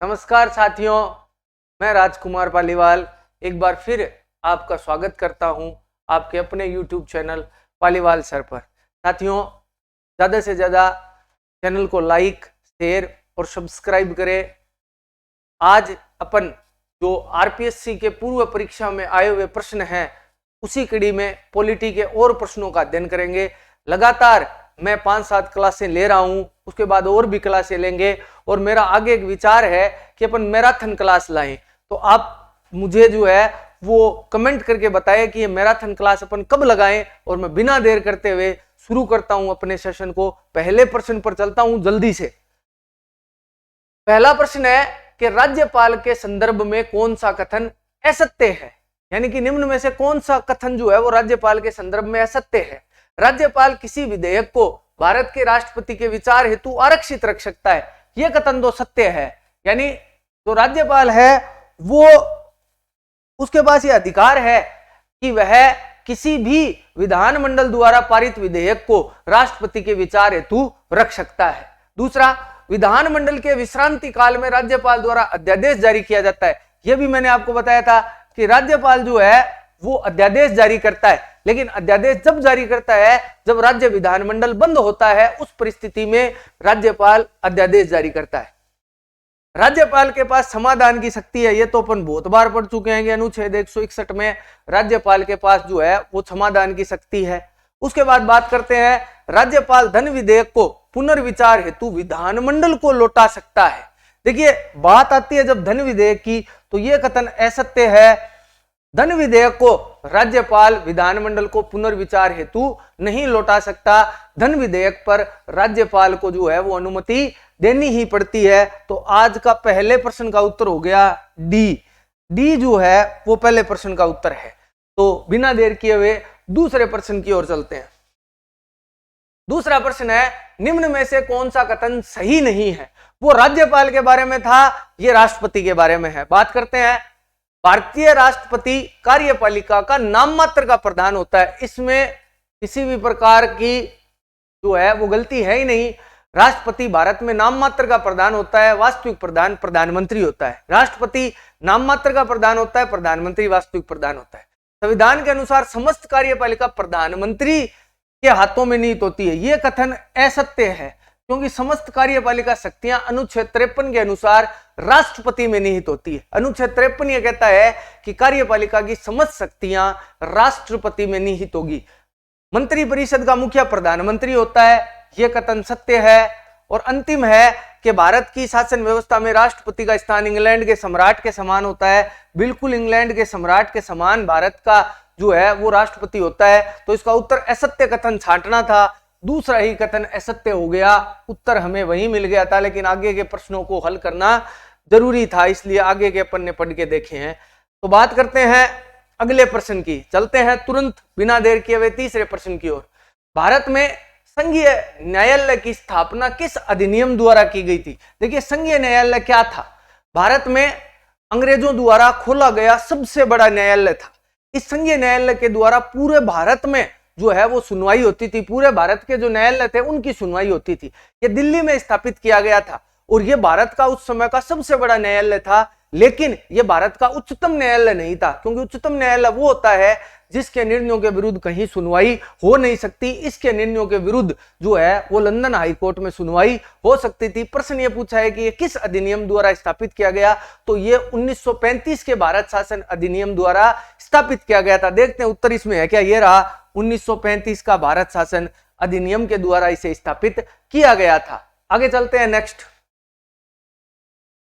नमस्कार साथियों, मैं राजकुमार पालीवाल एक बार फिर आपका स्वागत करता हूं आपके अपने YouTube चैनल पालीवाल सर पर। साथियों, ज़्यादा से ज़्यादा चैनल को लाइक, शेयर और सब्सक्राइब करें। आज अपन जो आरपीएससी के पूर्व परीक्षा में आए हुए प्रश्न हैं उसी कड़ी में पॉलिटी के और प्रश्नों का अध्ययन करेंगे। लगातार मैं 5-7 क्लासें ले रहा हूं, उसके बाद और भी क्लासें लेंगे और मेरा आगे एक विचार है कि अपन मैराथन क्लास लाएं। तो आप मुझे जो है वो कमेंट करके बताएं कि ये मैराथन क्लास अपन कब लगाएं और मैं बिना देर करते हुए शुरू करता हूं अपने सेशन को। पहले प्रश्न पर चलता हूं जल्दी से। पहला प्रश्न है कि राज्यपाल के संदर्भ में कौन सा कथन असत्य है, यानी कि निम्न में से कौन सा कथन जो है वो राज्यपाल के संदर्भ में असत्य है। राज्यपाल किसी विधेयक को भारत के राष्ट्रपति के विचार हेतु आरक्षित रख सकता है, यह कथन तो सत्य है। यानी जो राज्यपाल है वो उसके पास यह अधिकार है कि वह किसी भी विधानमंडल द्वारा पारित विधेयक को राष्ट्रपति के विचार हेतु रख सकता है। दूसरा, विधानमंडल के विश्रांति काल में राज्यपाल द्वारा अध्यादेश जारी किया जाता है। यह भी मैंने आपको बताया था कि राज्यपाल जो है वो अध्यादेश जारी करता है, लेकिन अध्यादेश जब जारी करता है जब राज्य विधानमंडल बंद होता है, उस परिस्थिति में राज्यपाल अध्यादेश जारी करता है। राज्यपाल के पास समाधान की शक्ति है, ये तो अपन बहुत बार पढ़ चुके हैं कि अनुच्छेद 161 में राज्यपाल के पास जो है वो समाधान की शक्ति है। उसके बाद बात करते हैं, राज्यपाल धन विधेयक को पुनर्विचार हेतु विधानमंडल को लौटा सकता है। देखिए, बात आती है जब धन विधेयक की, तो यह कथन असत्य है। धन विधेयक को राज्यपाल विधानमंडल को पुनर्विचार हेतु नहीं लौटा सकता। धन विधेयक पर राज्यपाल को जो है वो अनुमति देनी ही पड़ती है। तो आज का पहले प्रश्न का उत्तर हो गया डी जो है वो पहले प्रश्न का उत्तर है। तो बिना देर किए हुए दूसरे प्रश्न की ओर चलते हैं। दूसरा प्रश्न है, निम्न में से कौन सा कथन सही नहीं है। वो राज्यपाल के बारे में था, ये राष्ट्रपति के बारे में है। बात करते हैं, भारतीय राष्ट्रपति कार्यपालिका का नाम मात्र का प्रधान होता है। इसमें किसी भी प्रकार की जो है वो गलती है ही नहीं। राष्ट्रपति भारत में नाम मात्र का प्रधान होता है, वास्तविक प्रधान प्रधानमंत्री होता है। राष्ट्रपति नाम मात्र का प्रधान होता है, प्रधानमंत्री वास्तविक प्रधान होता है। संविधान के अनुसार समस्त कार्यपालिका प्रधानमंत्री के हाथों में निहित होती है। यह कथन असत्य है, क्योंकि समस्त कार्यपालिका शक्तियां अनुच्छेद 53 के अनुसार राष्ट्रपति में निहित होती है। अनुच्छेद 53 यह कहता है कि कार्यपालिका की समस्त शक्तियां राष्ट्रपति में निहित होगी। मंत्रिपरिषद का मुखिया प्रधानमंत्री होता है, यह कथन सत्य है। और अंतिम है कि भारत की शासन व्यवस्था में राष्ट्रपति का स्थान इंग्लैंड के सम्राट के समान होता है। बिल्कुल इंग्लैंड के सम्राट के समान भारत का जो है वो राष्ट्रपति होता है। तो इसका उत्तर असत्य कथन छांटना था, दूसरा ही कथन असत्य हो गया। उत्तर हमें वही मिल गया था, लेकिन आगे के प्रश्नों को हल करना जरूरी था, इसलिए आगे के अपन ने पढ़ के देखे हैं। तो बात करते हैं अगले प्रश्न की। चलते हैं तुरंत बिना देर किए हुए तीसरे प्रश्न की ओर। भारत में संघीय न्यायालय की स्थापना किस अधिनियम द्वारा की गई थी। देखिए, संघीय न्यायालय क्या था। भारत में अंग्रेजों द्वारा खोला गया सबसे बड़ा न्यायालय था। इस संघीय न्यायालय के द्वारा पूरे भारत में जो है वो सुनवाई होती थी। पूरे भारत के जो न्यायालय थे उनकी सुनवाई होती थी। ये दिल्ली में स्थापित किया गया था और ये भारत का उस समय का सबसे बड़ा न्यायालय था। लेकिन ये भारत का उच्चतम न्यायालय नहीं था, क्योंकि उच्चतम न्यायालय वो होता है जिसके निर्णयों के विरुद्ध कहीं सुनवाई हो नहीं सकती। इसके निर्णयों के विरुद्ध जो है वो लंदन हाई कोर्ट में सुनवाई हो सकती थी। प्रश्न ये पूछा है कि ये किस अधिनियम द्वारा स्थापित किया गया, तो ये 1935 के भारत शासन अधिनियम द्वारा स्थापित किया गया था। देखते हैं उत्तर इसमें है क्या। ये रहा 1935 का भारत शासन अधिनियम के द्वारा इसे स्थापित किया गया था। आगे चलते हैं नेक्स्ट।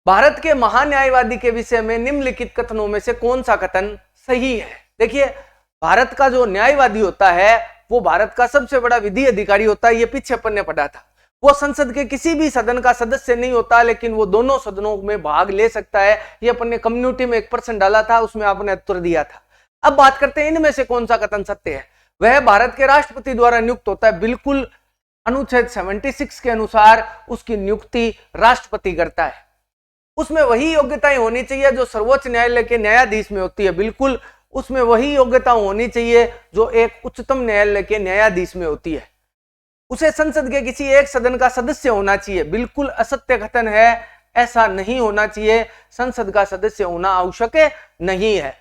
भारत के महान्यायवादी के विषय में निम्नलिखित कथनों में से कौन सा कथन सही है। देखिए, भारत का जो न्यायवादी होता है वो भारत का सबसे बड़ा विधि अधिकारी होता है। ये पीछे अपन ने पढ़ा था। वो संसद के किसी भी सदन का सदस्य नहीं होता, लेकिन वो दोनों सदनों में भाग ले सकता है। ये अपन ने कम्युनिटी में एक प्रश्न डाला था, उसमें आपने उत्तर दिया था। अब बात करते हैं इनमें से कौन सा कथन सत्य है। वह भारत के राष्ट्रपति द्वारा नियुक्त होता है। बिल्कुल अनुच्छेद 76 के अनुसार उसकी नियुक्ति राष्ट्रपति करता है। उसमें वही योग्यताएं होनी चाहिए जो सर्वोच्च न्यायालय के न्यायाधीश में होती है। बिल्कुल उसमें वही योग्यता होनी चाहिए जो एक उच्चतम न्यायालय के न्यायाधीश में होती है। उसे संसद के किसी एक सदन का सदस्य होना चाहिए। बिल्कुल असत्य कथन है, ऐसा नहीं होना चाहिए। संसद का सदस्य होना आवश्यक नहीं है।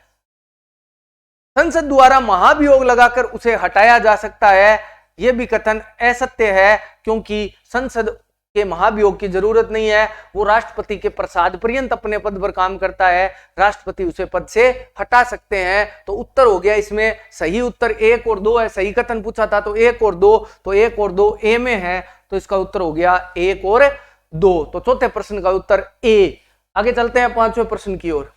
संसद द्वारा महाभियोग लगाकर उसे हटाया जा सकता है, यह भी कथन असत्य है, क्योंकि संसद के महाभियोग की जरूरत नहीं है। वो राष्ट्रपति के प्रसाद पर्यंत अपने पद पर काम करता है, राष्ट्रपति उसे पद से हटा सकते हैं। तो उत्तर हो गया इसमें सही उत्तर 1 और 2 है। सही कथन पूछा था तो 1 और 2, तो 1 और 2 ए में है, तो इसका उत्तर हो गया 1 और 2। तो चौथे प्रश्न का उत्तर ए। आगे चलते हैं 5वें प्रश्न की ओर।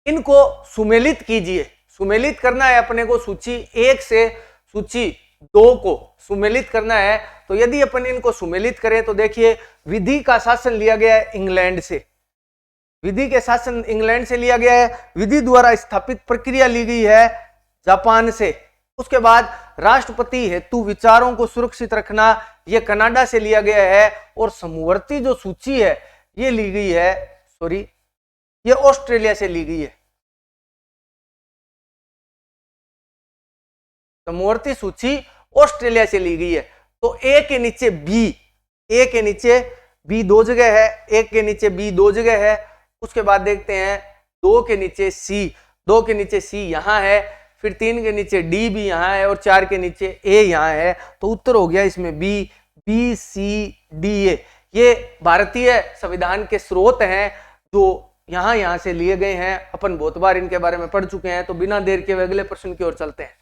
इनको सुमेलित कीजिए। सुमेलित करना है अपने को, सूची 1 से सूची 2 को सुमेलित करना है। तो यदि अपन इनको सुमेलित करें तो देखिए, विधि का शासन लिया गया है इंग्लैंड से, विधि के शासन इंग्लैंड से लिया गया है। विधि द्वारा स्थापित प्रक्रिया ली गई है जापान से। उसके बाद राष्ट्रपति हेतु विचारों को सुरक्षित रखना, यह कनाडा से लिया गया है। और समवर्ती जो सूची है ये ली गई है, सॉरी, ये ऑस्ट्रेलिया से ली गई है। समवर्ती सूची ऑस्ट्रेलिया से ली गई है। तो ए के नीचे बी, ए के नीचे बी 2 जगह है, एक के नीचे बी 2 जगह है। उसके बाद देखते हैं 2 के नीचे सी, 2 के नीचे सी यहां है, फिर 3 के नीचे डी भी यहां है और 4 के नीचे ए यहां है। तो उत्तर हो गया इसमें B, B C D A. ये भारतीय संविधान के स्रोत हैं जो यहां से लिए गए हैं। अपन बहुत बार इनके बारे में पढ़ चुके हैं। तो बिना देर के अगले प्रश्न की ओर चलते हैं।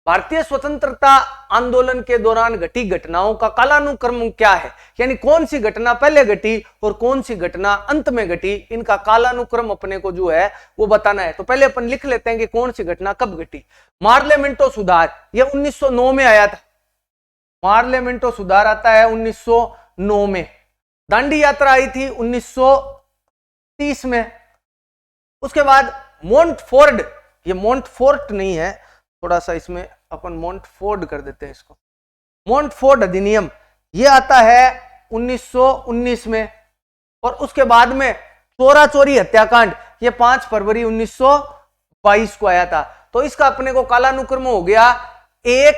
भारतीय स्वतंत्रता आंदोलन के दौरान घटी घटनाओं का कालानुक्रम क्या है, यानी कौन सी घटना पहले घटी और कौन सी घटना अंत में घटी, इनका कालानुक्रम अपने को जो है वो बताना है। तो पहले अपन लिख लेते हैं कि कौन सी घटना कब घटी। मार्लेमेंटो सुधार, ये 1909 में आया था। मार्लेमेंटो सुधार आता है 1909 में। दांडी यात्रा आई थी 1930 में। उसके बाद मोंटफोर्ड, ये मोंटफोर्ट नहीं है, थोड़ा सा इसमें अपन मोंटफोर्ड कर देते हैं इसको। मोंटफोर्ड अधिनियम ये आता है 1919 में। और उसके बाद में चोरा चोरी हत्याकांड, ये 5 फरवरी 1922 को आया था। तो इसका अपने को कालानुक्रम हो गया 1,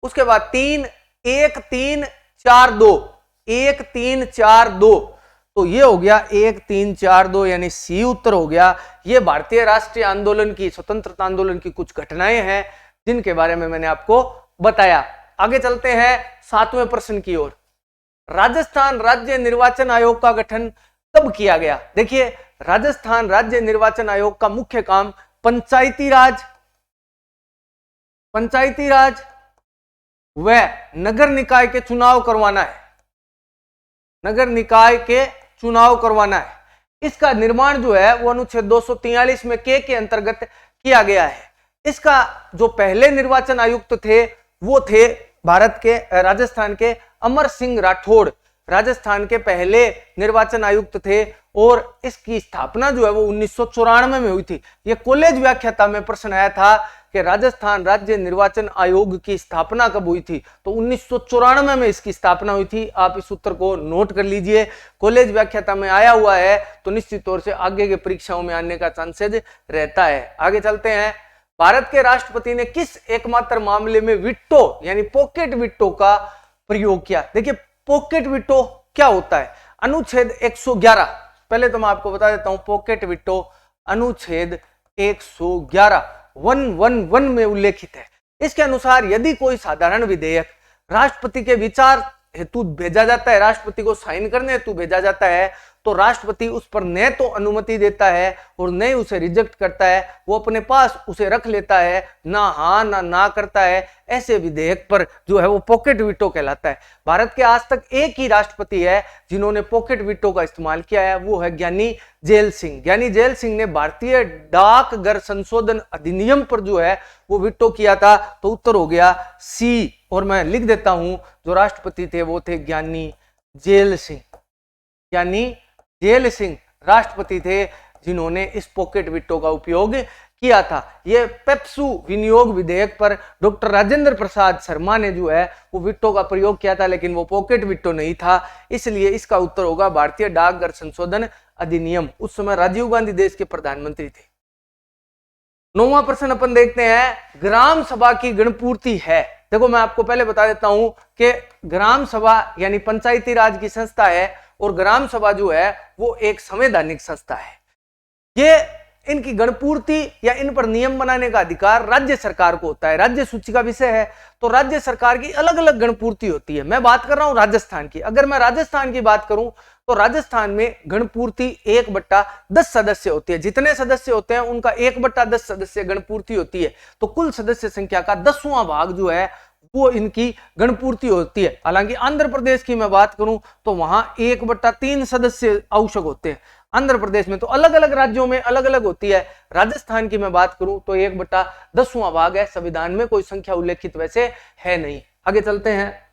उसके बाद 3, 1 3 4 2, 1 3 4 2। तो ये हो गया 1 3 4 2, यानी सी उत्तर हो गया। ये भारतीय राष्ट्रीय आंदोलन की, स्वतंत्रता आंदोलन की कुछ घटनाएं हैं जिनके बारे में मैंने आपको बताया। आगे चलते हैं 7वें प्रश्न की ओर। राजस्थान राज्य निर्वाचन आयोग का गठन कब किया गया? देखिए, राजस्थान राज्य निर्वाचन आयोग का मुख्य काम पंचायती राज व नगर निकाय के चुनाव करवाना है। नगर निकाय के चुनाव करवाना है। इसका निर्माण जो है वो अनुच्छेद 243 में के अंतर्गत किया गया है। इसका जो पहले निर्वाचन आयुक्त थे वो थे भारत के, राजस्थान के अमर सिंह राठौड़, राजस्थान के पहले निर्वाचन आयुक्त थे। और इसकी स्थापना जो है वो 1994 में हुई थी। ये कॉलेज व्याख्याता में प्रश्न आया था कि राजस्थान राज्य निर्वाचन आयोग की स्थापना कब हुई थी। तो 1994 में इसकी स्थापना हुई थी। आप इस उत्तर को नोट कर लीजिए, कॉलेज व्याख्याता में आया हुआ है तो निश्चित तौर से आगे के परीक्षाओं में आने का चांसेज रहता है। आगे चलते हैं। भारत के राष्ट्रपति ने किस एकमात्र मामले में विट्टो यानी पॉकेट विट्टो का प्रयोग किया? देखिए, पॉकेट विट्टो क्या होता है? अनुच्छेद 111, पहले तो मैं आपको बता देता हूं, पॉकेट विट्टो अनुच्छेद 111(1) में उल्लेखित है। इसके अनुसार यदि कोई साधारण विधेयक राष्ट्रपति के विचार हेतु भेजा जाता है, राष्ट्रपति को साइन करने हेतु भेजा जाता है, तो राष्ट्रपति उस पर न तो अनुमति देता है और न उसे रिजेक्ट करता है, वो अपने पास उसे रख लेता है, ना हाँ ना करता है। ऐसे विधेयक पर जो है वो पॉकेट वीटो कहलाता है। भारत के आज तक एक ही राष्ट्रपति है जिन्होंने पॉकेट वीटो का इस्तेमाल किया है, वो है ज्ञानी जेल सिंह। ज्ञानी जेल सिंह ने भारतीय डाकघर संशोधन अधिनियम पर जो है वो वीटो किया था। तो उत्तर हो गया सी। और मैं लिख देता हूं, जो राष्ट्रपति थे वो थे ज्ञानी जेल सिंह। ज्ञानी जेल सिंह राष्ट्रपति थे जिन्होंने इस पॉकेट विट्टो का उपयोग किया था। ये पेप्सू विनियोग विधेयक पर डॉक्टर राजेंद्र प्रसाद शर्मा ने जो है वो विट्टो का प्रयोग किया था, लेकिन वो पॉकेट विट्टो नहीं था। इसलिए इसका उत्तर होगा भारतीय डाकघर संशोधन अधिनियम। उस समय राजीव गांधी देश के प्रधानमंत्री थे। 9वां प्रश्न अपन देखते हैं, ग्राम सभा की गणपूर्ति है। देखो, मैं आपको पहले बता देता हूं कि ग्राम सभा यानी पंचायती राज की संस्था है, और ग्राम सभा जो है वो एक संवैधानिक संस्था है। ये इनकी गणपूर्ति या इन पर नियम बनाने का अधिकार राज्य सरकार को होता है। राज्य सूची का विषय है तो राज्य सरकार की अलग अलग गणपूर्ति होती है। मैं बात कर रहा हूं राजस्थान की। अगर मैं राजस्थान की बात करूं तो राजस्थान में गणपूर्ति 1/10 सदस्य होती है। जितने सदस्य होते हैं उनका 1/10 सदस्य गणपूर्ति होती है। तो कुल सदस्य संख्या का 10वां भाग जो है वो इनकी गणपूर्ति होती है। हालांकि आंध्र प्रदेश की मैं बात करूं तो वहां 1/3 सदस्य आवश्यक होते हैं। आंध्र प्रदेश में तो अलग अलग राज्यों में अलग अलग होती है। राजस्थान की मैं बात करूं तो 1/10वां भाग है। संविधान में कोई संख्या उल्लेखित वैसे है नहीं। आगे चलते हैं।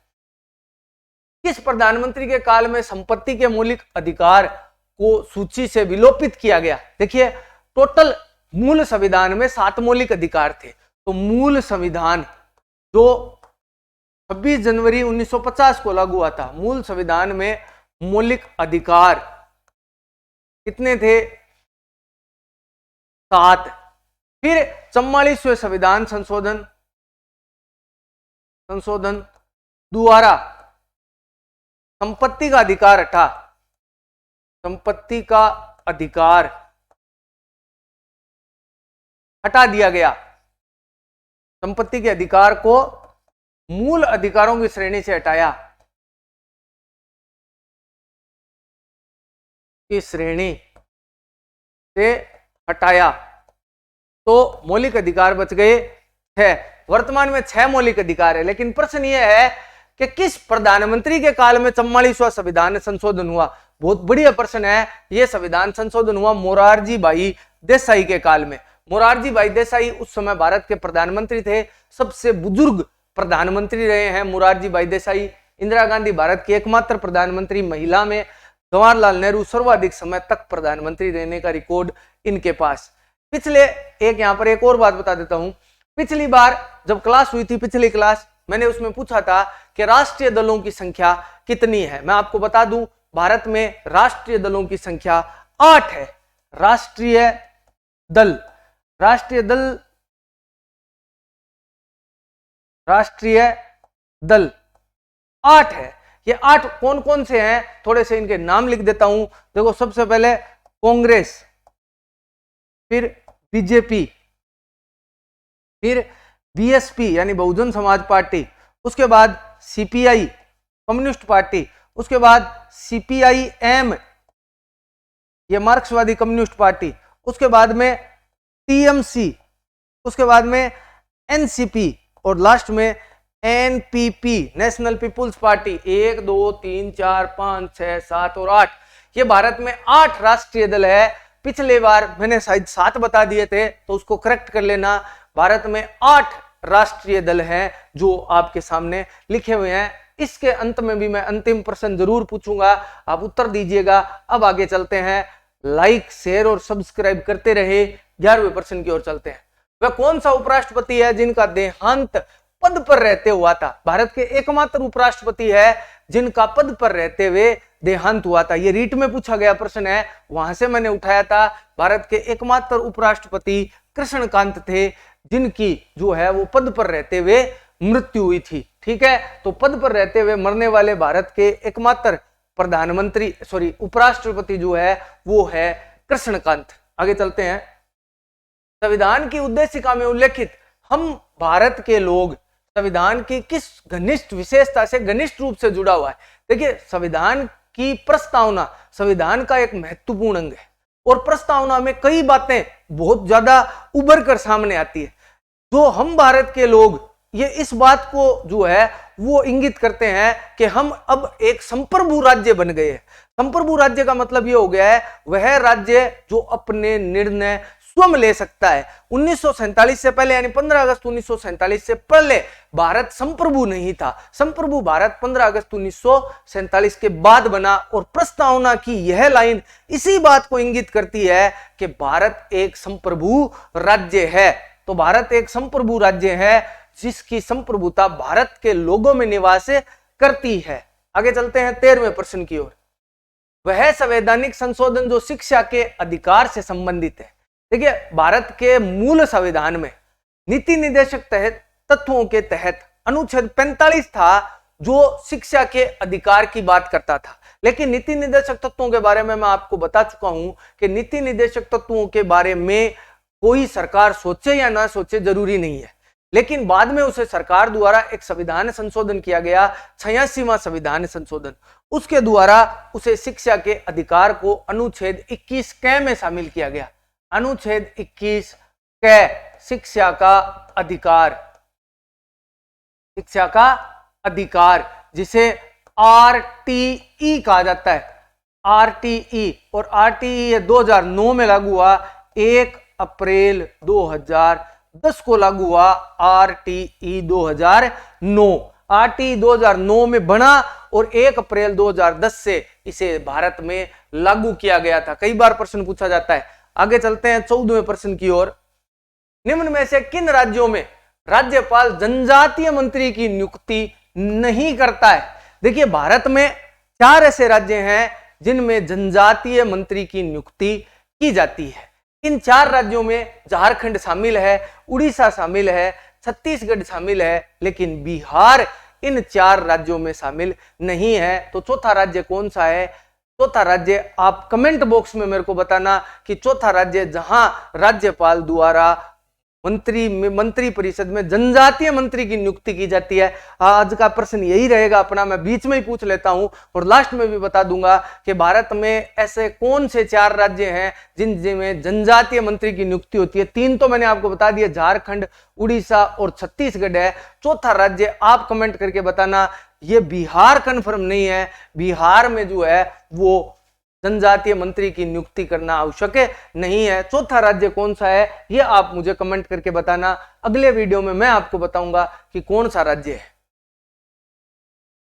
किस प्रधानमंत्री के काल में संपत्ति के मौलिक अधिकार को सूची से विलोपित किया गया? देखिए, टोटल मूल संविधान में 7 मौलिक अधिकार थे। तो मूल संविधान जो 26 जनवरी 1950 को लागू हुआ था, मूल संविधान में मौलिक अधिकार कितने थे? 7। फिर 44वें संविधान संशोधन द्वारा संपत्ति का अधिकार हटा, संपत्ति का अधिकार हटा दिया गया। संपत्ति के अधिकार को मूल अधिकारों की श्रेणी से हटाया, की श्रेणी से हटाया, तो मौलिक अधिकार बच गए 6। वर्तमान में 6 मौलिक अधिकार है। लेकिन प्रश्न यह है कि किस प्रधानमंत्री के काल में 44वां संविधान संशोधन हुआ? बहुत बढ़िया प्रश्न है। यह संविधान संशोधन हुआ मोरारजी भाई देसाई के काल में। मोरारजी भाई देसाई उस समय भारत के प्रधानमंत्री थे। सबसे बुजुर्ग प्रधानमंत्री रहे हैं मोरारजी भाई देसाई। इंदिरा गांधी भारत की एकमात्र प्रधानमंत्री महिला में। जवाहरलाल नेहरू सर्वाधिक समय तक प्रधानमंत्री रहने का रिकॉर्ड इनके पास। पिछले यहां पर एक और बात बता देता हूं। पिछली बार जब क्लास हुई थी, पिछली क्लास, मैंने उसमें पूछा था कि राष्ट्रीय दलों की संख्या कितनी है। मैं आपको बता दूं, भारत में राष्ट्रीय दलों की संख्या 8 है। राष्ट्रीय दल 8 है। ये 8 कौन कौन से हैं? थोड़े से इनके नाम लिख देता हूं। देखो, सबसे पहले कांग्रेस, फिर बीजेपी, फिर बीएसपी यानी बहुजन समाज पार्टी, उसके बाद सीपीआई कम्युनिस्ट पार्टी, उसके बाद सीपीआईएम ये मार्क्सवादी कम्युनिस्ट पार्टी, उसके बाद में टीएमसी, उसके बाद में एनसीपी और लास्ट में एनपीपी नेशनल पीपुल्स पार्टी। 1 2 3 4 5 6 7 और 8। ये भारत में 8 राष्ट्रीय दल है। पिछले बार मैंने शायद 7 बता दिए थे, तो उसको करेक्ट कर लेना। भारत में 8 राष्ट्रीय दल हैं जो आपके सामने लिखे हुए हैं। इसके अंत में भी मैं अंतिम प्रश्न जरूर पूछूंगा, आप उत्तर दीजिएगा। अब आगे चलते हैं। लाइक, शेयर और सब्सक्राइब करते रहे। 11वें प्रश्न की ओर चलते हैं। वह कौन सा उपराष्ट्रपति है जिनका देहांत पद पर रहते हुआ था? भारत के एकमात्र उपराष्ट्रपति है जिनका पद पर रहते हुए देहांत हुआ था। यह रीट में पूछा गया प्रश्न है, वहां से मैंने उठाया था। भारत के एकमात्र उपराष्ट्रपति कृष्णकांत थे, जिनकी जो है वो पद पर रहते हुए मृत्यु हुई थी। ठीक है, तो पद पर रहते हुए मरने वाले भारत के एकमात्र उपराष्ट्रपति जो है वो है कृष्णकांत। आगे चलते हैं। संविधान की उद्देशिका में उल्लेखित हम भारत के लोग संविधान की किस घनिष्ठ विशेषता से घनिष्ठ रूप से जुड़ा हुआ है? देखिए, संविधान की प्रस्तावना संविधान का एक महत्वपूर्ण अंग है और प्रस्तावना में कई बातें बहुत ज्यादा उभर कर सामने आती है। जो हम भारत के लोग ये इस बात को जो है वो इंगित करते हैं कि हम अब एक संप्रभु राज्य बन गए हैं। संप्रभु राज्य का मतलब ये हो गया है वह राज्य जो अपने निर्णय स्वयं ले सकता है। 1947 से पहले यानी 15 अगस्त 1947 से पहले भारत संप्रभु नहीं था। संप्रभु भारत 15 अगस्त 1947 के बाद बना और प्रस्तावना की यह लाइन इसी बात को इंगित करती है कि भारत एक संप्रभु राज्य है। तो भारत एक संप्रभु राज्य है जिसकी संप्रभुता भारत के लोगों में निवास करती है। आगे चलते हैं 13वें प्रश्न की ओर। वह संवैधानिक संशोधन जो शिक्षा के अधिकार से संबंधित है। देखिए, भारत के मूल संविधान में नीति निर्देशक तहत तत्वों के तहत अनुच्छेद 45 था जो शिक्षा के अधिकार की बात करता था। लेकिन नीति निर्देशक तत्वों के बारे में मैं आपको बता चुका हूं कि नीति निर्देशक तत्वों के बारे में कोई सरकार सोचे या ना सोचे जरूरी नहीं है, लेकिन बाद में उसे सरकार द्वारा एक संविधान संशोधन किया गया, 86वां संविधान संशोधन, उसके द्वारा उसे शिक्षा के अधिकार को अनुच्छेद 21 क में शामिल किया गया। अनुच्छेद 21 क शिक्षा का अधिकार, शिक्षा का अधिकार जिसे आरटीई कहा जाता है, आरटीई, और आरटीई 2009 में लागू हुआ, 1 अप्रैल 2010 को लागू हुआ आरटीई 2009। आरटीई 2009 में बना और 1 अप्रैल 2010 से इसे भारत में लागू किया गया था। कई बार प्रश्न पूछा जाता है। आगे चलते हैं 14वें प्रश्न की ओर। निम्न में से किन राज्यों में राज्यपाल जनजातीय मंत्री की नियुक्ति नहीं करता है? देखिए, भारत में 4 ऐसे राज्य हैं जिनमें जनजातीय मंत्री की नियुक्ति की जाती है। इन 4 राज्यों में झारखंड शामिल है, उड़ीसा शामिल है, छत्तीसगढ़ शामिल है, लेकिन बिहार इन 4 राज्यों में शामिल नहीं है। तो चौथा राज्य कौन सा है? चौथा राज्य आप कमेंट बॉक्स में मेरे को बताना कि चौथा राज्य जहां राज्यपाल द्वारा मंत्री परिषद में जनजातीय मंत्री की नियुक्ति की जाती है। आज का प्रश्न यही रहेगा अपना, मैं बीच में ही पूछ लेता हूं और लास्ट में भी बता दूंगा कि भारत में ऐसे कौन से 4 राज्य हैं जिनमें जनजातीय मंत्री की नियुक्ति होती है। 3 तो मैंने आपको बता दिया, झारखंड, उड़ीसा और छत्तीसगढ़ है। चौथा राज्य आप कमेंट करके बताना। ये बिहार कंफर्म नहीं है, बिहार में जो है वो जनजातीय मंत्री की नियुक्ति करना आवश्यक नहीं है। चौथा राज्य कौन सा है ये आप मुझे कमेंट करके बताना। अगले वीडियो में मैं आपको बताऊंगा कि कौन सा राज्य है।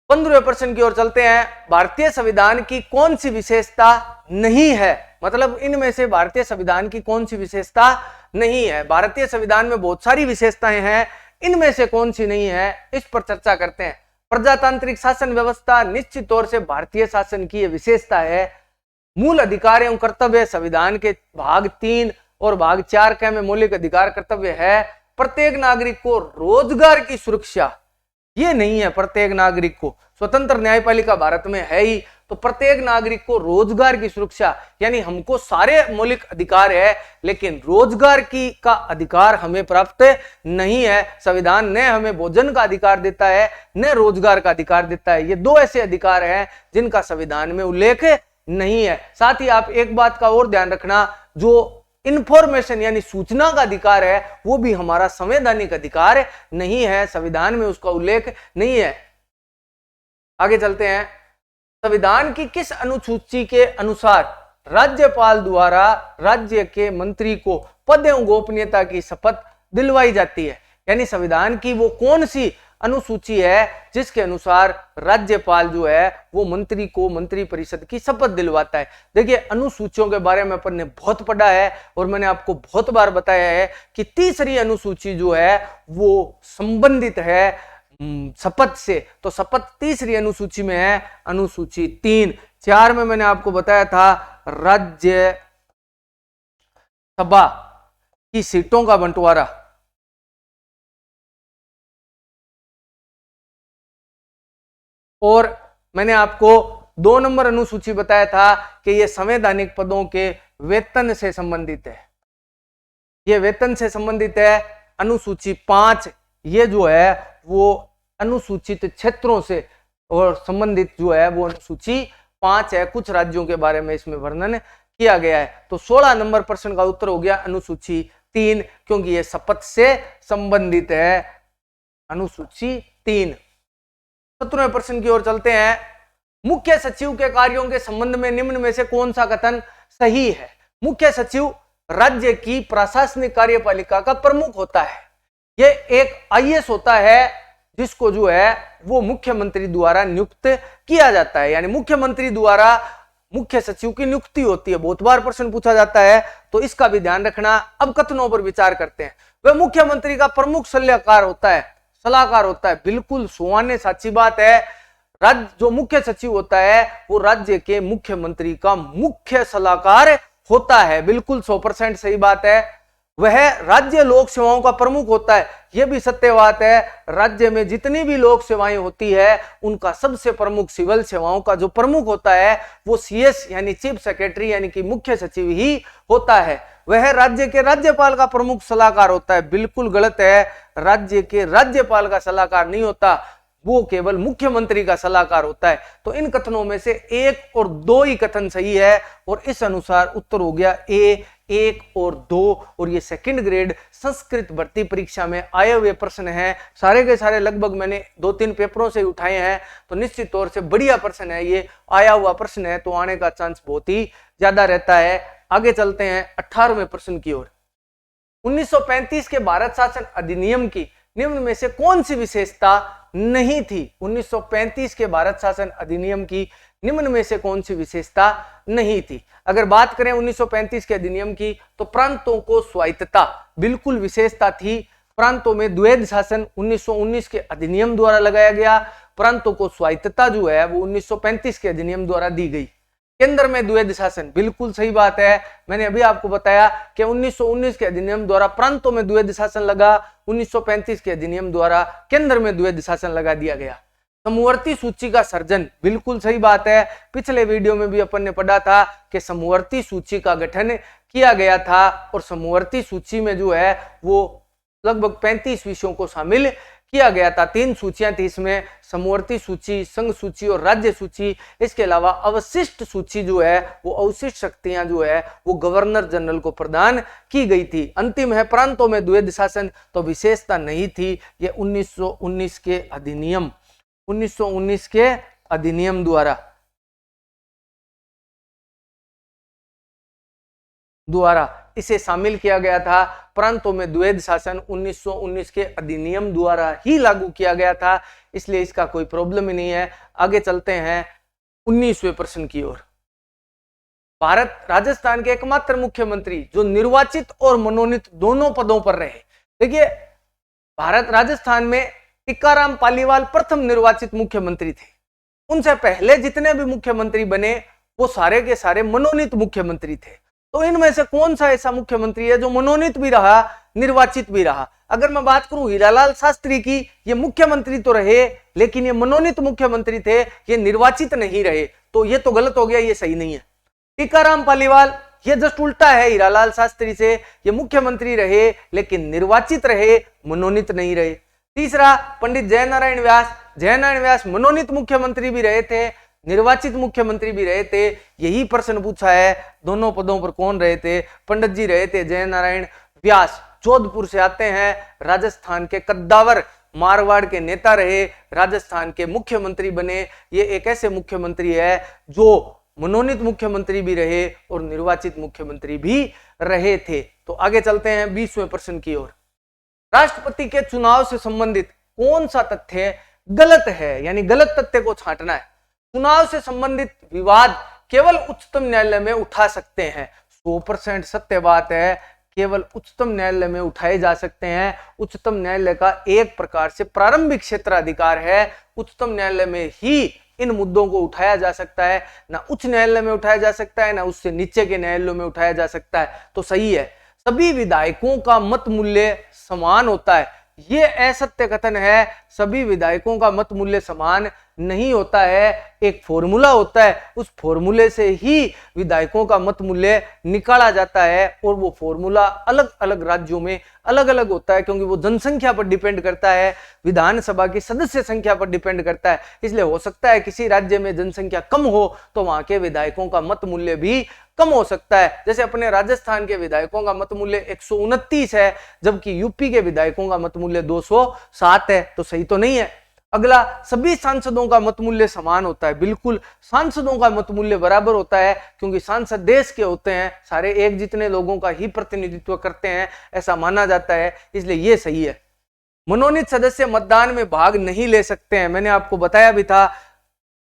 15वें प्रश्न की ओर चलते हैं। भारतीय संविधान की कौन सी विशेषता नहीं है? मतलब इनमें से भारतीय संविधान की कौन सी विशेषता नहीं है? भारतीय संविधान में बहुत सारी विशेषताएं हैं, इनमें से कौन सी नहीं है, इस पर चर्चा करते हैं। प्रजातांत्रिक शासन व्यवस्था निश्चित तौर से भारतीय शासन की यह विशेषता है। मूल अधिकार एवं कर्तव्य संविधान के भाग 3 और भाग 4 के में मौलिक अधिकार कर्तव्य है। प्रत्येक नागरिक को रोजगार की सुरक्षा, ये नहीं है प्रत्येक नागरिक को। स्वतंत्र न्यायपालिका भारत में है ही, तो प्रत्येक नागरिक को रोजगार की सुरक्षा, यानी हमको सारे मौलिक अधिकार है लेकिन रोजगार की का अधिकार हमें प्राप्त नहीं है। संविधान न हमें भोजन का अधिकार देता है न रोजगार का अधिकार देता है। ये 2 ऐसे अधिकार हैं जिनका संविधान में उल्लेख नहीं है। साथ ही आप एक बात का और ध्यान रखना, जो इंफॉर्मेशन यानी सूचना का अधिकार है वो भी हमारा संवैधानिक अधिकार नहीं है, संविधान में उसका उल्लेख नहीं है। आगे चलते हैं। संविधान की किस अनुसूची के अनुसार राज्यपाल द्वारा राज्य के मंत्री को पद एवं गोपनीयता की शपथ दिलवाई जाती है? यानी संविधान की वो कौन सी अनुसूची है जिसके अनुसार राज्यपाल जो है वो मंत्री को मंत्री परिषद की शपथ दिलवाता है? देखिए, अनुसूचियों के बारे में अपन ने बहुत पढ़ा है और मैंने आपको बहुत बार बताया है कि तीसरी अनुसूची जो है वो संबंधित है शपथ से। तो शपथ तीसरी अनुसूची में है, अनुसूची 3। 4 में मैंने आपको बताया था राज्य सभा की सीटों का बंटवारा, और मैंने आपको 2 नंबर अनुसूची बताया था कि यह संवैधानिक पदों के वेतन से संबंधित है। यह वेतन से संबंधित है। अनुसूची 5 ये जो है वो अनुसूचित क्षेत्रों से और संबंधित जो है वो अनुसूची 5 है। कुछ राज्यों के बारे में इसमें वर्णन किया गया है। तो 16 नंबर प्रश्न का उत्तर हो गया अनुसूची 3, क्योंकि यह शपथ से संबंधित है, अनुसूची 3। 17वें प्रश्न की ओर चलते हैं। मुख्य सचिव के कार्यों के संबंध में निम्न में से कौन सा कथन सही है? मुख्य सचिव राज्य की प्रशासनिक कार्यपालिका का प्रमुख होता है। यह एक आईएएस होता है जिसको जो है वो मुख्यमंत्री द्वारा नियुक्त किया जाता है, यानी मुख्यमंत्री द्वारा मुख्य सचिव की नियुक्ति होती है। बहुत बार प्रश्न पूछा जाता है तो इसका भी ध्यान रखना। अब कथनों पर विचार करते हैं। वह मुख्यमंत्री का प्रमुख सलाहकार होता है, सलाहकार होता है, बिल्कुल सुहाने साची बात है। राज्य जो मुख्य सचिव होता है वो राज्य के मुख्यमंत्री का मुख्य सलाहकार होता है, बिल्कुल 100% सही बात है। वह राज्य लोक सेवाओं का प्रमुख होता है। यह भी सत्य बात है, राज्य में जितनी भी लोक सेवाएं होती है उनका सबसे प्रमुख सिविल सेवाओं का जो प्रमुख होता है वो सीएस यानी चीफ सेक्रेटरी यानी कि मुख्य सचिव ही होता है। वह राज्य के राज्यपाल का प्रमुख सलाहकार होता है। बिल्कुल गलत है, राज्य के राज्यपाल का सलाहकार नहीं होता, वो केवल मुख्यमंत्री का सलाहकार होता है। तो इन कथनों में से 1 और 2 ही कथन सही है और इस अनुसार उत्तर हो गया ए 1 और 2। और ये सेकंड ग्रेड संस्कृत भर्ती परीक्षा में आए हुए प्रश्न हैं, सारे के सारे लगभग मैंने 2-3 पेपरों से उठाए हैं, तो निश्चित तौर से बढ़िया प्रश्न है, ये आया हुआ प्रश्न है तो आने का चांस बहुत ही ज्यादा रहता है। आगे चलते हैं 18वें प्रश्न की ओर। 1935 के भारत शासन अधिनियम की निम्न में से कौन सी विशेषता नहीं थी? 1935 के भारत शासन अधिनियम की निम्न में से कौन सी विशेषता नहीं थी? अगर बात करें 1935 के अधिनियम की तो प्रांतों को स्वायत्तता बिल्कुल विशेषता थी। प्रांतों में द्वैध शासन 1919 के अधिनियम द्वारा लगाया गया। प्रांतों को स्वायत्तता जो है वो 1935 के अधिनियम द्वारा दी गई। केंद्र में द्वैध शासन बिल्कुल सही बात है, मैंने अभी आपको बताया कि 1919 के अधिनियम द्वारा प्रांतों में द्वैध शासन लगा, 1935 के अधिनियम द्वारा केंद्र में द्वैध शासन लगा दिया गया। समवर्ती सूची का सर्जन बिल्कुल सही बात है, पिछले वीडियो में भी अपन ने पढ़ा था कि समवर्ती सूची का गठन किया गया था और समवर्ती सूची में जो है वो लगभग 35 विषयों को शामिल किया गया था। 3 सूचियां थी इसमें, समवर्ती सूची, संघ सूची और राज्य सूची। इसके अलावा अवशिष्ट सूची जो है वो अवशिष्ट शक्तियां जो है वो गवर्नर जनरल को प्रदान की गई थी। अंतिम है प्रांतों में द्वैध शासन, तो विशेषता नहीं थी, ये 1919 के अधिनियम 1919 के अधिनियम द्वारा इसे शामिल किया गया था। प्रांतों में द्वैध शासन 1919 के अधिनियम द्वारा ही लागू किया गया था, इसलिए इसका कोई प्रॉब्लम ही नहीं है। आगे चलते हैं 19वें प्रश्न की ओर। भारत राजस्थान के एकमात्र मुख्यमंत्री जो निर्वाचित और मनोनीत दोनों पदों पर रहे। देखिए, भारत राजस्थान में टीकाराम पालीवाल प्रथम निर्वाचित मुख्यमंत्री थे। उनसे पहले जितने भी मुख्यमंत्री बने वो सारे के सारे मनोनीत मुख्यमंत्री थे। तो इनमें से कौन सा ऐसा मुख्यमंत्री है जो मनोनीत भी रहा, निर्वाचित भी रहा? अगर मैं बात करूं हीरालाल शास्त्री की, ये मुख्यमंत्री तो रहे लेकिन ये मनोनीत मुख्यमंत्री थे, ये निर्वाचित नहीं रहे, तो ये तो गलत हो गया, ये सही नहीं है। टीकाराम पालीवाल ये जस्ट उल्टा है हीरालाल शास्त्री से, ये मुख्यमंत्री रहे लेकिन निर्वाचित रहे, मनोनीत नहीं रहे। तीसरा, पंडित जयनारायण व्यास मनोनीत मुख्यमंत्री भी रहे थे, निर्वाचित मुख्यमंत्री भी रहे थे। यही प्रश्न पूछा है, दोनों पदों पर कौन रहे थे? पंडित जी रहे थे जयनारायण व्यास, जोधपुर से आते हैं, राजस्थान के कद्दावर मारवाड़ के नेता रहे, राजस्थान के मुख्यमंत्री बने। ये एक ऐसे मुख्यमंत्री है जो मनोनीत मुख्यमंत्री भी रहे और निर्वाचित मुख्यमंत्री भी रहे थे। तो आगे चलते हैं 20वें प्रश्न की ओर। राष्ट्रपति के चुनाव से संबंधित कौन सा तथ्य गलत है, यानी गलत तथ्य को छांटना है। चुनाव से संबंधित विवाद केवल उच्चतम न्यायालय में उठा सकते हैं, 100% सत्य बात है, केवल उच्चतम न्यायालय में उठाए जा सकते हैं। उच्चतम न्यायालय का एक प्रकार से प्रारंभिक क्षेत्राधिकार है, उच्चतम न्यायालय में ही इन मुद्दों को उठाया जा सकता है, ना उच्च न्यायालय में उठाया जा सकता है ना उससे नीचे के न्यायालयों में उठाया जा सकता है। तो सही है, सभी विधायकों का मत मूल्य समान होता है, ये असत्य कथन है। सभी विधायकों का मत मूल्य समान नहीं होता है, एक फॉर्मूला होता है, उस फॉर्मूले से ही विधायकों का मत मूल्य निकाला जाता है और वो फॉर्मूला अलग अलग राज्यों में अलग अलग होता है, क्योंकि वो जनसंख्या पर डिपेंड करता है, विधानसभा की सदस्य संख्या पर डिपेंड करता है। इसलिए हो सकता है किसी राज्य में जनसंख्या कम हो तो वहां के विधायकों का मत मूल्य भी कम हो सकता है। जैसे अपने राजस्थान के विधायकों का मत मूल्य 129 है, जबकि यूपी के विधायकों का मत मूल्य 207 है, तो सही तो नहीं है। अगला, सभी सांसदों का मत मूल्य समान होता है। बिल्कुल, सांसदों का मत मूल्य बराबर होता है, क्योंकि सांसद देश के होते हैं, सारे एक जितने लोगों का ही प्रतिनिधित्व करते हैं, ऐसा माना जाता है, इसलिए ये सही है। मनोनीत सदस्य मतदान में भाग नहीं ले सकते हैं, मैंने आपको बताया भी था,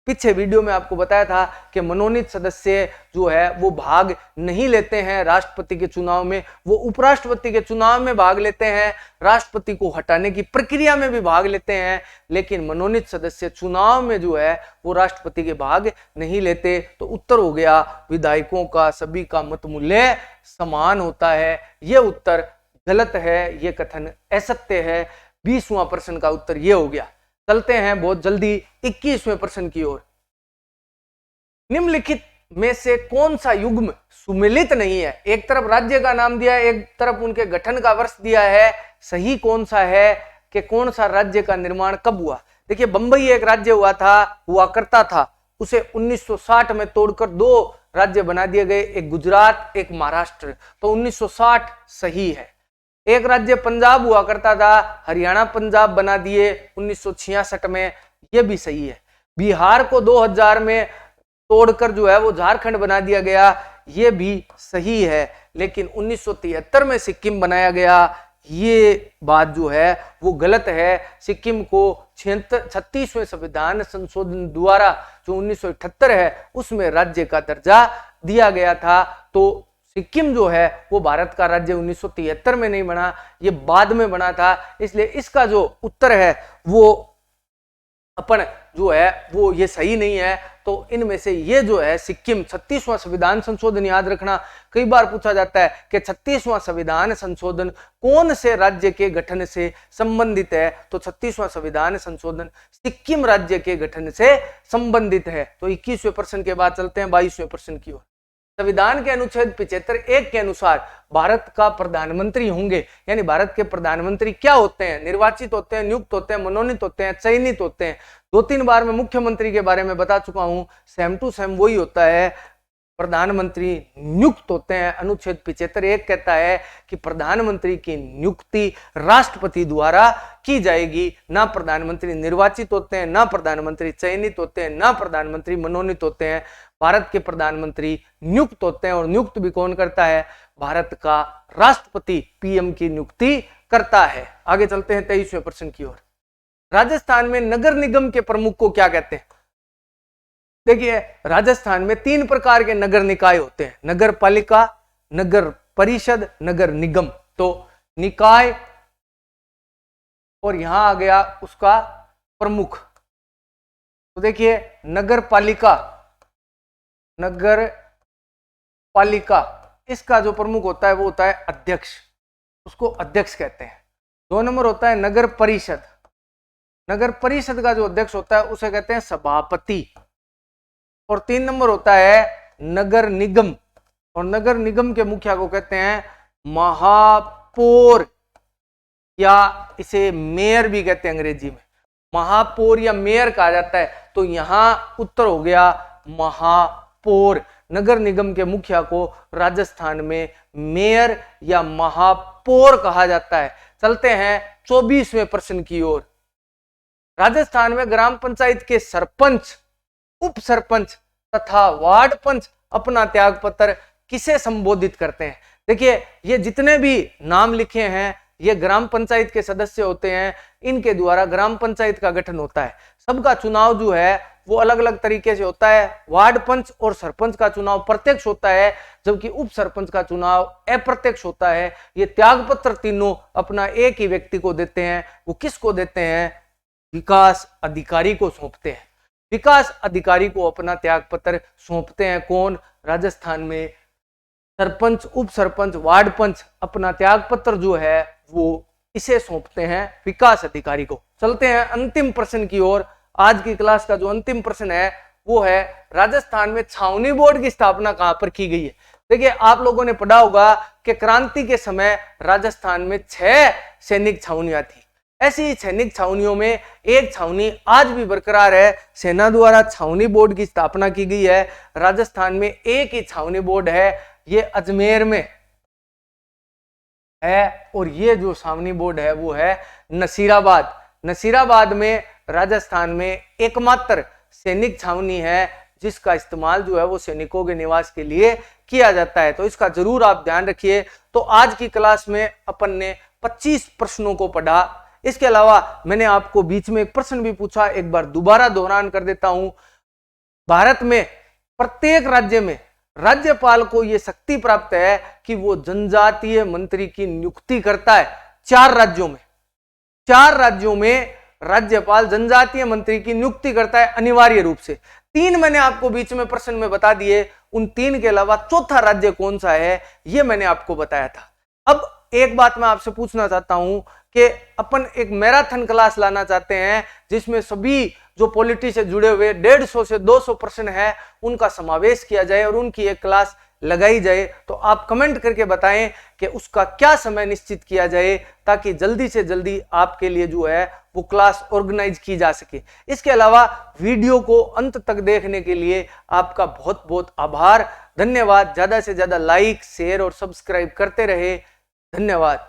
पीछे वीडियो में आपको बताया था कि मनोनीत सदस्य जो है वो भाग नहीं लेते हैं राष्ट्रपति के चुनाव में, वो उपराष्ट्रपति के चुनाव में भाग लेते हैं, राष्ट्रपति को हटाने की प्रक्रिया में भी भाग लेते हैं, लेकिन मनोनीत सदस्य चुनाव में जो है वो राष्ट्रपति के भाग नहीं लेते। तो उत्तर हो गया, विधायकों का सभी का मत मूल्य समान होता है। यह उत्तर गलत है, ये कथन असत्य है। 20वां प्रश्न का उत्तर ये हो गया। चलते हैं बहुत जल्दी 21वें प्रश्न की ओर। निम्नलिखित में से कौन सा युग्म सुमेलित नहीं है? एक तरफ राज्य का नाम दिया है, एक तरफ उनके गठन का वर्ष दिया है। सही कौन सा है कि कौन सा राज्य का निर्माण कब हुआ? देखिए, बंबई एक राज्य हुआ करता था, उसे 1960 में तोड़कर 2 राज्य बना दिए गए, एक गुजरात एक महाराष्ट्र। तो 1960 सही है। एक राज्य पंजाब हुआ करता था, हरियाणा पंजाब बना दिए 1966 में, यह भी सही है। बिहार को 2000 में तोड़कर जो है वो झारखंड बना दिया गया, ये भी सही है। लेकिन 1973 में सिक्किम बनाया गया, ये बात जो है वो गलत है। सिक्किम को 36वें संविधान संशोधन द्वारा जो 1978 है उसमें राज्य का दर्जा दिया गया था। तो सिक्किम जो है वो भारत का राज्य 1973 में नहीं बना, ये बाद में बना था। इसलिए इसका जो उत्तर है वो अपन जो है वो ये सही नहीं है। तो इनमें से ये जो है सिक्किम 36वां संविधान संशोधन, याद रखना कई बार पूछा जाता है कि 36वां संविधान संशोधन कौन से राज्य के गठन से संबंधित है? तो 36वां संविधान संशोधन सिक्किम राज्य के गठन से संबंधित है। तो 21वें प्रश्न के बाद चलते हैं 22वें प्रश्न की ओर। संविधान के अनुच्छेद 75(1) के अनुसार भारत का प्रधानमंत्री होंगे, यानी भारत के प्रधानमंत्री क्या होते हैं? निर्वाचित होते हैं, नियुक्त होते हैं, मनोनीत होते हैं, चयनित होते हैं। 2-3 बार मैं मुख्यमंत्री के बारे में बता चुका हूं, सेम टू सेम वही होता है। प्रधानमंत्री नियुक्त होते हैं। अनुच्छेद 75(1) कहता है कि प्रधानमंत्री की नियुक्ति राष्ट्रपति द्वारा की जाएगी। ना प्रधानमंत्री निर्वाचित होते हैं, ना प्रधानमंत्री चयनित होते हैं, ना प्रधानमंत्री मनोनीत होते हैं। भारत के प्रधानमंत्री नियुक्त होते हैं, और नियुक्त भी कौन करता है? भारत का राष्ट्रपति पीएम की नियुक्ति करता है। आगे चलते हैं 23वें प्रश्न की ओर। राजस्थान में नगर निगम के प्रमुख को क्या कहते हैं? देखिए, राजस्थान में 3 प्रकार के नगर निकाय होते हैं, नगर पालिका, नगर परिषद, नगर निगम। तो निकाय और यहां आ गया उसका प्रमुख। तो देखिए, नगर पालिका इसका जो प्रमुख होता है वो होता है अध्यक्ष, उसको अध्यक्ष कहते हैं। 2 नंबर होता है नगर परिषद। नगर परिषद का जो अध्यक्ष होता है उसे कहते हैं सभापति। और 3 नंबर होता है नगर निगम, और नगर निगम के मुखिया को कहते हैं महापौर, या इसे मेयर भी कहते हैं अंग्रेजी में। महापौर या मेयर कहा जाता है। तो यहां उत्तर हो गया महापौर। नगर निगम के मुखिया को राजस्थान में मेयर या महापौर कहा जाता है। चलते हैं 24वें प्रश्न की ओर। राजस्थान में ग्राम पंचायत के सरपंच, उप सरपंच तथा वार्ड पंच अपना त्याग पत्र किसे संबोधित करते हैं? देखिए, ये जितने भी नाम लिखे हैं ये ग्राम पंचायत के सदस्य होते हैं, इनके द्वारा ग्राम पंचायत का गठन होता है। सबका चुनाव जो है वो अलग अलग तरीके से होता है। वार्ड पंच और सरपंच का चुनाव प्रत्यक्ष होता है, जबकि उप सरपंच का चुनाव अप्रत्यक्ष होता है। ये त्याग पत्र तीनों अपना एक ही व्यक्ति को देते हैं। वो किसको देते हैं? विकास अधिकारी को सौंपते हैं। विकास अधिकारी को अपना त्याग पत्र सौंपते हैं। कौन? राजस्थान में सरपंच, उप सरपंच, वार्ड पंच अपना त्याग पत्र जो है वो इसे सौंपते हैं विकास अधिकारी को। चलते हैं अंतिम प्रश्न की ओर। आज की क्लास का जो अंतिम प्रश्न है वो है राजस्थान में छावनी बोर्ड की स्थापना कहां पर की गई है? देखिए, आप लोगों ने पढ़ा होगा कि क्रांति के समय राजस्थान में 6 सैनिक छावनियां थी। ऐसी सैनिक छावनियों में एक छावनी आज भी बरकरार है। सेना द्वारा छावनी बोर्ड की स्थापना की गई है। राजस्थान में एक ही छावनी बोर्ड है, ये अजमेर में है, और ये जो छावनी बोर्ड है वो है नसीराबाद। नसीराबाद में राजस्थान में एकमात्र सैनिक छावनी है जिसका इस्तेमाल जो है वो सैनिकों के निवास के लिए किया जाता है। तो इसका जरूर आप ध्यान रखिए। तो आज की क्लास में अपन ने 25 प्रश्नों को पढ़ा। इसके अलावा मैंने आपको बीच में एक प्रश्न भी पूछा, एक बार दोबारा दोहरान कर देता हूं। भारत में प्रत्येक राज्य में राज्यपाल को यह शक्ति प्राप्त है कि वो जनजातीय मंत्री की नियुक्ति करता है। 4 राज्यों में राज्यपाल जनजातीय मंत्री की नियुक्ति करता है अनिवार्य रूप से। 3 मैंने आपको बीच में प्रश्न में बता दिए। उन 3 के अलावा चौथा राज्य कौन सा है ये मैंने आपको बताया था। अब एक बात मैं आपसे पूछना चाहता हूं कि अपन एक मैराथन क्लास लाना चाहते हैं जिसमें सभी जो पॉलिटी से जुड़े हुए 150 से 200 प्रश्न है उनका समावेश किया जाए और उनकी एक क्लास लगाई जाए। तो आप कमेंट करके बताएं कि उसका क्या समय निश्चित किया जाए ताकि जल्दी से जल्दी आपके लिए जो है वो क्लास ऑर्गेनाइज की जा सके। इसके अलावा वीडियो को अंत तक देखने के लिए आपका बहुत बहुत आभार, धन्यवाद। ज्यादा से ज्यादा लाइक, शेयर और सब्सक्राइब करते रहे। धन्यवाद।